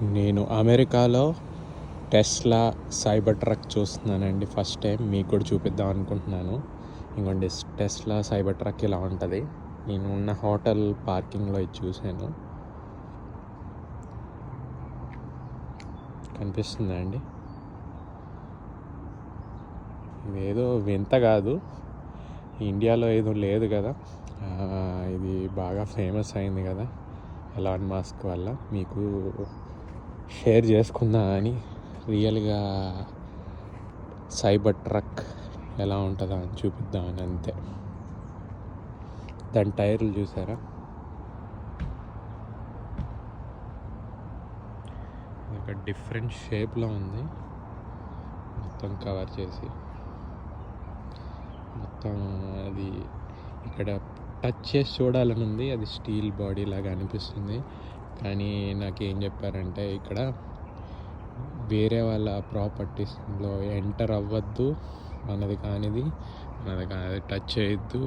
నేను అమెరికాలో Tesla cyber truck చూస్తున్నానండి. ఫస్ట్ టైం మీకు కూడా చూపిద్దాం అనుకుంటున్నాను. ఇంకోండి టెస్లా సైబర్ ట్రక్ ఇలా ఉంటుంది. నేను ఉన్న హోటల్ పార్కింగ్లో ఇది చూశాను. కనిపిస్తుందా అండి? ఇదేదో వింత కాదు, ఇండియాలో ఏదో లేదు కదా. ఇది బాగా ఫేమస్ అయింది కదా ఎలాన్ మస్క్ వల్ల. మీకు షేర్ చేసుకుందా అని రియల్గా సైబర్ ట్రక్ ఎలా ఉంటుందా అని చూపిద్దామని అంతే. దాని టైర్లు చూసారా? ఒక డిఫరెంట్ షేప్లో ఉంది, మొత్తం కవర్ చేసి. మొత్తం అది ఇక్కడ టచ్ చేసి చూడాలని ఉంది. అది స్టీల్ బాడీ లాగా అనిపిస్తుంది. కానీ నాకేం చెప్పారంటే ఇక్కడ వేరే వాళ్ళ ప్రాపర్టీస్లో ఎంటర్ అవ్వద్దు, మనది కానిది టచ్ చేయొద్దు,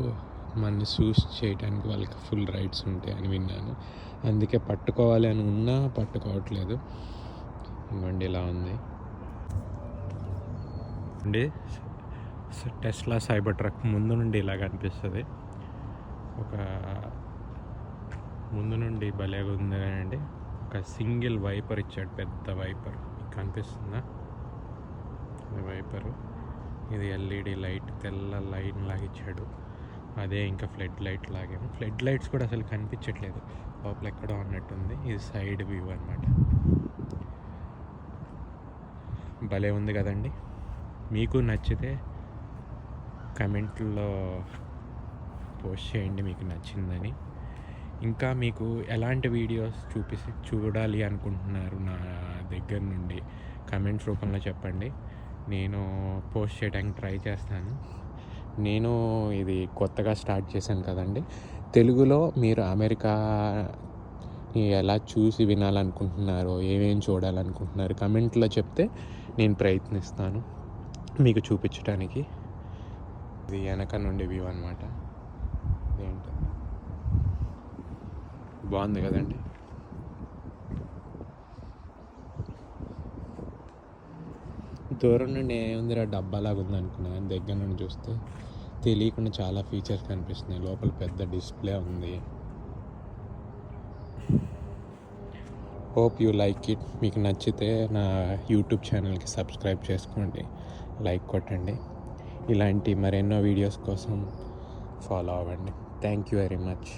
మనని చూస్ చేయడానికి వాళ్ళకి ఫుల్ రైట్స్ ఉంటాయి అని విన్నాను. అందుకే పట్టుకోవాలి అని ఉన్నా పట్టుకోవట్లేదు. ఇంకోండి ఇలా ఉంది అండి. టెస్లా సైబర్ ట్రక్ ముందు నుండి ఇలా కనిపిస్తుంది. ఒక ముందు నుండి భలేగా ఉంది అండి. ఒక సింగిల్ వైపర్ ఇచ్చాడు, పెద్ద వైపర్. కనిపిస్తుందా వైపరు? ఇది ఎల్ఈడి లైట్, తెల్ల లైన్ లాగా ఇచ్చాడు. అదే ఇంకా ఫ్లడ్ లైట్ లాగేమో. ఫ్లడ్ లైట్స్ కూడా అసలు కనిపించట్లేదు, లోపల ఎక్కడో ఉన్నట్టుంది. ఇది సైడ్ వ్యూ అనమాట. భలే ఉంది కదండి. మీకు నచ్చితే కమెంట్లో పోస్ట్ చేయండి మీకు నచ్చిందని. ఇంకా మీకు ఎలాంటి వీడియోస్ చూడాలి అనుకుంటున్నారు నా దగ్గర నుండి కమెంట్స్ రూపంలో చెప్పండి. నేను పోస్ట్ చేయడానికి ట్రై చేస్తాను. నేను ఇది కొత్తగా స్టార్ట్ చేశాను కదండి. తెలుగులో మీరు అమెరికాని ఎలా చూసి వినాలనుకుంటున్నారో, ఏమేమి చూడాలనుకుంటున్నారు కమెంట్లో చెప్తే నేను ప్రయత్నిస్తాను మీకు చూపించడానికి. ఇది వెనక నుండి వ్యూ అనమాట. ఏంటో బాగుంది కదండి. దూరం నుండి ఏముందిరా డబ్బాలాగా ఉంది అనుకున్నాను, దగ్గర నుండి చూస్తే తెలియకుండా చాలా ఫీచర్స్ కనిపిస్తున్నాయి. లోపల పెద్ద డిస్ప్లే ఉంది. Hope you like it. మీకు నచ్చితే నా యూట్యూబ్ ఛానల్కి సబ్స్క్రైబ్ చేసుకోండి, లైక్ కొట్టండి. ఇలాంటి మరెన్నో వీడియోస్ కోసం ఫాలో అవ్వండి. Thank you very much.